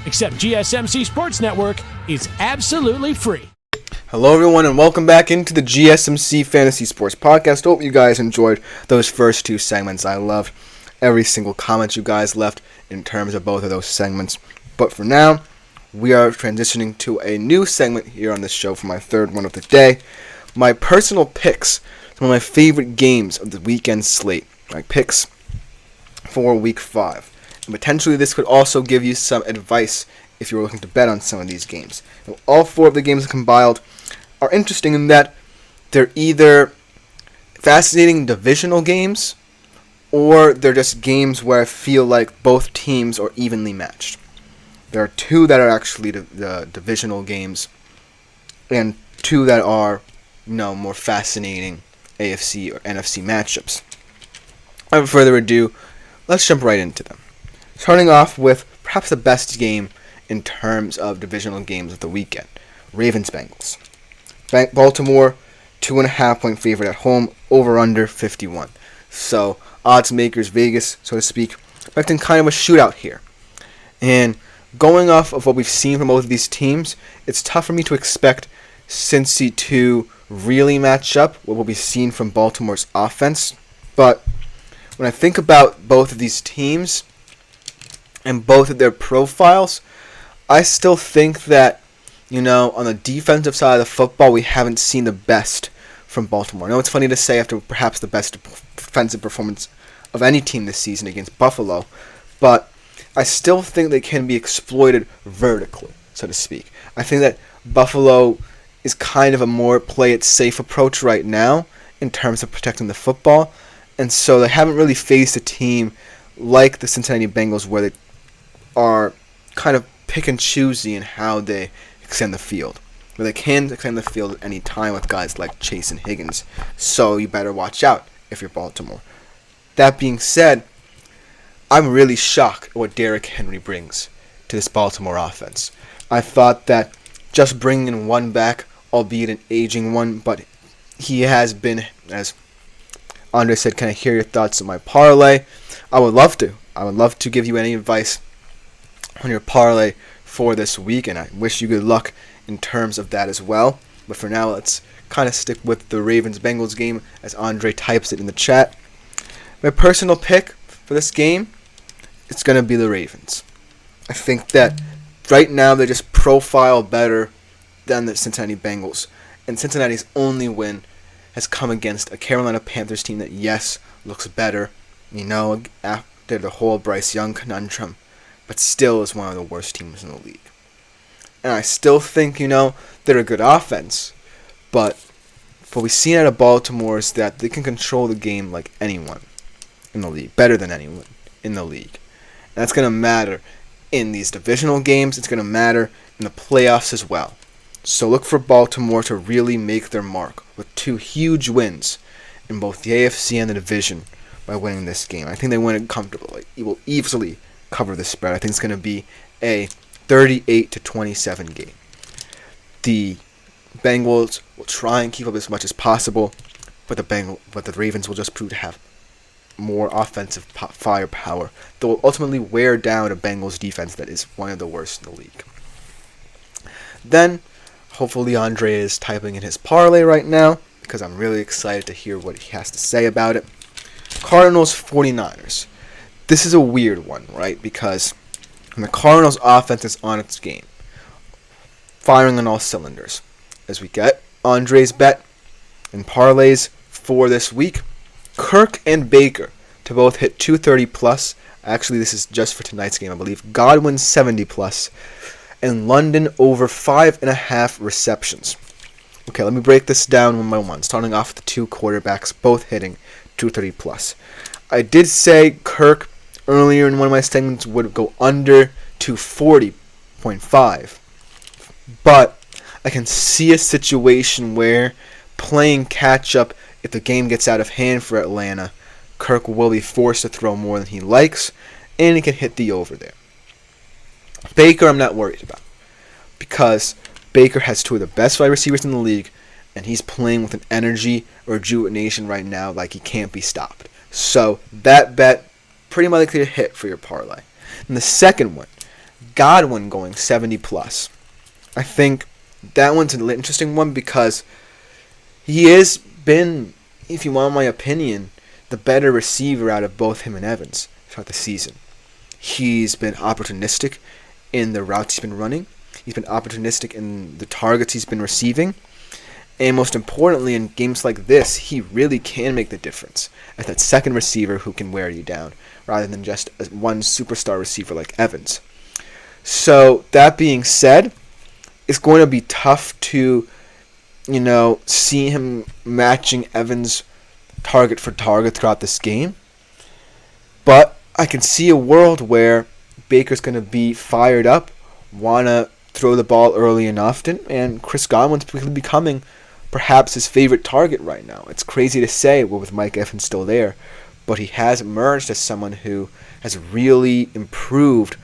Except GSMC Sports Network is absolutely free. Hello everyone and welcome back into the GSMC Fantasy Sports Podcast. Hope you guys enjoyed those first two segments. I loved every single comment you guys left in terms of both of those segments. But for now, we are transitioning to a new segment here on this show for my third one of the day. My personal picks, some of my favorite games of the weekend slate. My picks for Week 5. And potentially this could also give you some advice if you're looking to bet on some of these games. Now, all four of the games compiled are interesting in that they're either fascinating divisional games or they're just games where I feel like both teams are evenly matched. There are two that are actually the divisional games and two that are, more fascinating AFC or NFC matchups. Without further ado, let's jump right into them. Starting off with perhaps the best game in terms of divisional games of the weekend. Ravens-Bengals. Baltimore, 2.5 point favorite at home, over under 51. So, odds makers, Vegas, so to speak, expecting kind of a shootout here. And going off of what we've seen from both of these teams, it's tough for me to expect Cincy to really match up what will be seen from Baltimore's offense. But when I think about both of these teams and both of their profiles, I still think that, on the defensive side of the football, we haven't seen the best from Baltimore. I know it's funny to say after perhaps the best defensive performance of any team this season against Buffalo, but I still think they can be exploited vertically, so to speak. I think that Buffalo is kind of a more play-it-safe approach right now in terms of protecting the football, and so they haven't really faced a team like the Cincinnati Bengals where they are kind of pick and choosy in how they extend the field. Where they can extend the field at any time with guys like Chase and Higgins. So you better watch out if you're Baltimore. That being said, I'm really shocked at what Derrick Henry brings to this Baltimore offense. I thought that just bringing in one back, albeit an aging one, but he has been, as Andre said, can I hear your thoughts on my parlay? I would love to. I would love to give you any advice on your parlay for this week, and I wish you good luck in terms of that as well. But for now, let's kind of stick with the Ravens-Bengals game as Andre types it in the chat. My personal pick for this game, it's going to be the Ravens. I think that right now they just profile better than the Cincinnati Bengals. And Cincinnati's only win has come against a Carolina Panthers team that, yes, looks better, after the whole Bryce Young conundrum, but still is one of the worst teams in the league. And I still think, they're a good offense, but what we've seen out of Baltimore is that they can control the game like anyone in the league, better than anyone in the league. And that's going to matter in these divisional games. It's going to matter in the playoffs as well. So look for Baltimore to really make their mark with two huge wins in both the AFC and the division by winning this game. I think they win it comfortably. It will easily cover the spread. I think it's going to be a 38-27 game. The Bengals will try and keep up as much as possible, but the Ravens will just prove to have more offensive firepower that will ultimately wear down a Bengals defense that is one of the worst in the league. Then, hopefully Andre is typing in his parlay right now, because I'm really excited to hear what he has to say about it. Cardinals 49ers. This is a weird one, right? Because when the Cardinals offense is on its game, firing on all cylinders. As we get Andre's bet and parlays for this week, Kirk and Baker to both hit 230 plus. Actually, this is just for tonight's game, I believe. Godwin 70 plus, and London over 5.5 receptions. Okay, let me break this down one by one. Starting off with the two quarterbacks, both hitting 230 plus. I did say Kirk earlier in one of my segments would go under 240.5, but I can see a situation where playing catch up, if the game gets out of hand for Atlanta, Kirk will be forced to throw more than he likes, and he can hit the over there. Baker, I'm not worried about, because Baker has two of the best wide receivers in the league, and he's playing with an energy or rejuvenation right now like he can't be stopped. So that bet, pretty much likely to hit for your parlay. And the second one, Godwin going 70 plus. I think that one's an interesting one because he has been, if you want my opinion, the better receiver out of both him and Evans throughout the season. He's been opportunistic in the routes he's been running. He's been opportunistic in the targets he's been receiving. And most importantly, in games like this, he really can make the difference as that second receiver who can wear you down rather than just one superstar receiver like Evans. So, that being said, it's going to be tough to, see him matching Evans target for target throughout this game. But I can see a world where Baker's going to be fired up, want to throw the ball early and often, and Chris Godwin's becoming perhaps his favorite target right now. It's crazy to say with Mike Evans still there, but he has emerged as someone who has really improved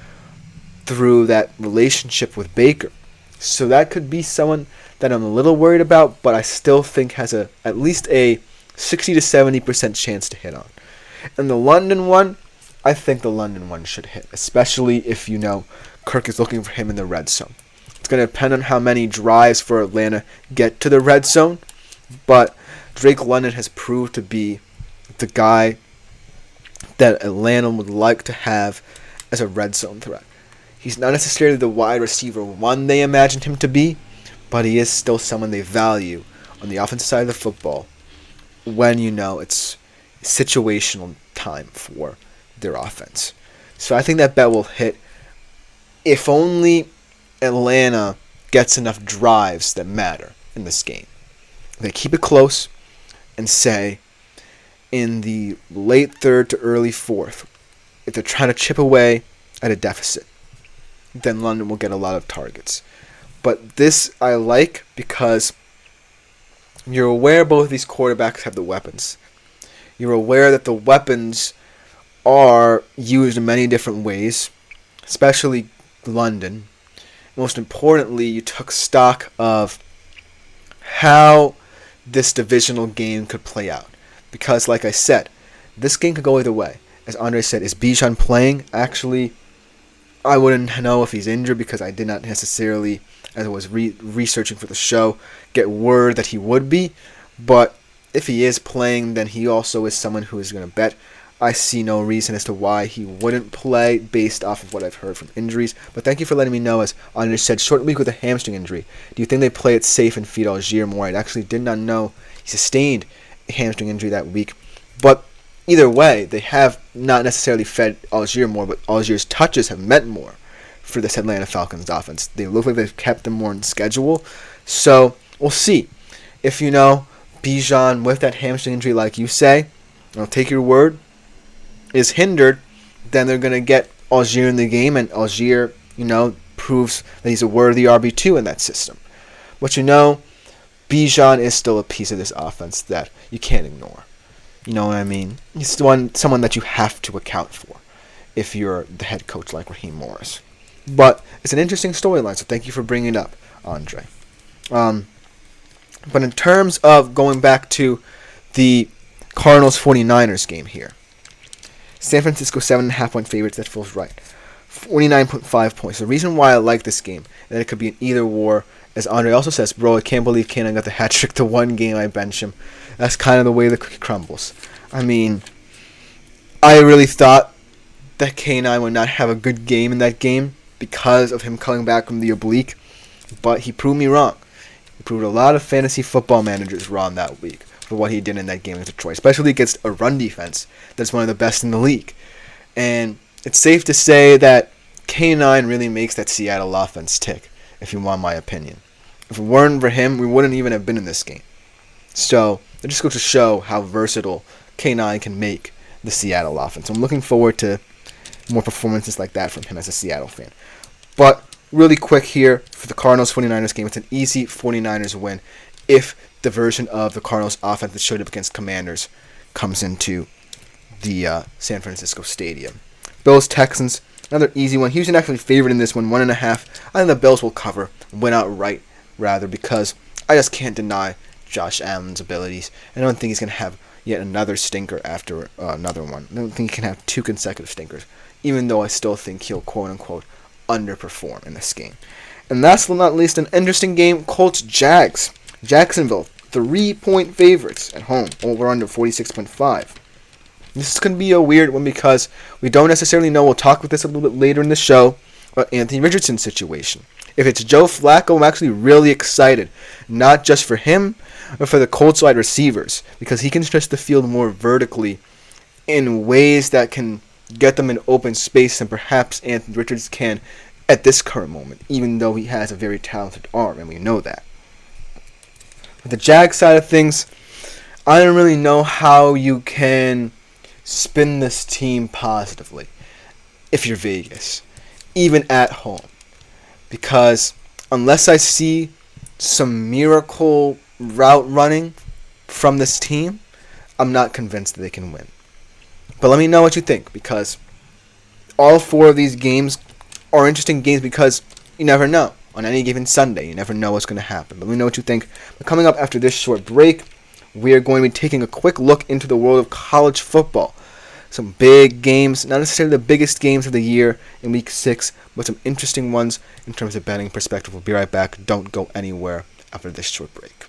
through that relationship with Baker. So that could be someone that I'm a little worried about, but I still think has at least a 60 to 70% chance to hit on. And the London one, I think the London one should hit, especially if Kirk is looking for him in the red zone. It's going to depend on how many drives for Atlanta get to the red zone, but Drake London has proved to be the guy that Atlanta would like to have as a red zone threat. He's not necessarily the wide receiver one they imagined him to be, but he is still someone they value on the offensive side of the football when it's situational time for their offense. So I think that bet will hit if only Atlanta gets enough drives that matter in this game. They keep it close and say in the late third to early fourth, if they're trying to chip away at a deficit, then London will get a lot of targets. But this I like because you're aware both of these quarterbacks have the weapons. You're aware that the weapons are used in many different ways, especially London. Most importantly, you took stock of how this divisional game could play out. Because, like I said, this game could go either way. As Andre said, is Bijan playing? Actually, I wouldn't know if he's injured because I did not necessarily, as I was researching for the show, get word that he would be. But if he is playing, then he also is someone who is going to bet. I see no reason as to why he wouldn't play based off of what I've heard from injuries. But thank you for letting me know. As Andre said, short week with a hamstring injury. Do you think they play it safe and feed Algier more? I actually did not know he sustained a hamstring injury that week. But either way, they have not necessarily fed Algier more, but Algier's touches have meant more for this Atlanta Falcons offense. They look like they've kept them more in schedule. So we'll see. If Bijan with that hamstring injury, like you say, I'll take your word, is hindered, then they're going to get Algier in the game, and Algier, proves that he's a worthy RB2 in that system. But Bijan is still a piece of this offense that you can't ignore. You know what I mean? He's someone that you have to account for if you're the head coach like Raheem Morris. But it's an interesting storyline, so thank you for bringing it up, Andre. But in terms of going back to the Cardinals-49ers game here, San Francisco 7.5-point favorites, that feels right. 49.5 points. The reason why I like this game, and it could be an either war, as Andre also says, bro, I can't believe Kanan got the hat trick the one game I bench him. That's kind of the way the cookie crumbles. I mean, I really thought that K9 would not have a good game in that game because of him coming back from the oblique, but he proved me wrong. He proved a lot of fantasy football managers wrong that week for what he did in that game with Detroit, especially against a run defense that's one of the best in the league. And it's safe to say that K9 really makes that Seattle offense tick, if you want my opinion. If it weren't for him, we wouldn't even have been in this game. So it just goes to show how versatile K9 can make the Seattle offense. I'm looking forward to more performances like that from him as a Seattle fan. But really quick here for the Cardinals-49ers game, it's an easy 49ers win if the version of the Cardinals offense that showed up against Commanders comes into the San Francisco Stadium. Bills-Texans, another easy one. Houston actually favored in this one, 1.5. I think the Bills will cover, win outright, rather, because I just can't deny Josh Allen's abilities. I don't think he's going to have yet another stinker after another one. I don't think he can have two consecutive stinkers, even though I still think he'll, quote-unquote, underperform in this game. And last but not least, an interesting game, Colts-Jags. Jacksonville, 3-point favorites at home, over under 46.5. This is going to be a weird one because we don't necessarily know. We'll talk about this a little bit later in the show about Anthony Richardson's situation. If it's Joe Flacco, I'm actually really excited, not just for him, but for the Colts wide receivers, because he can stretch the field more vertically in ways that can get them in open space than perhaps Anthony Richards can at this current moment, even though he has a very talented arm, and we know that. With the Jag side of things, I don't really know how you can spin this team positively if you're Vegas, even at home. Because unless I see some miracle route running from this team, I'm not convinced that they can win. But let me know what you think, because all 4 of these games are interesting games because you never know. On any given Sunday, you never know what's going to happen. But let me know what you think. But coming up after this short break, we are going to be taking a quick look into the world of college football. Some big games, not necessarily the biggest games of the year in Week 6, but some interesting ones in terms of betting perspective. We'll be right back. Don't go anywhere after this short break.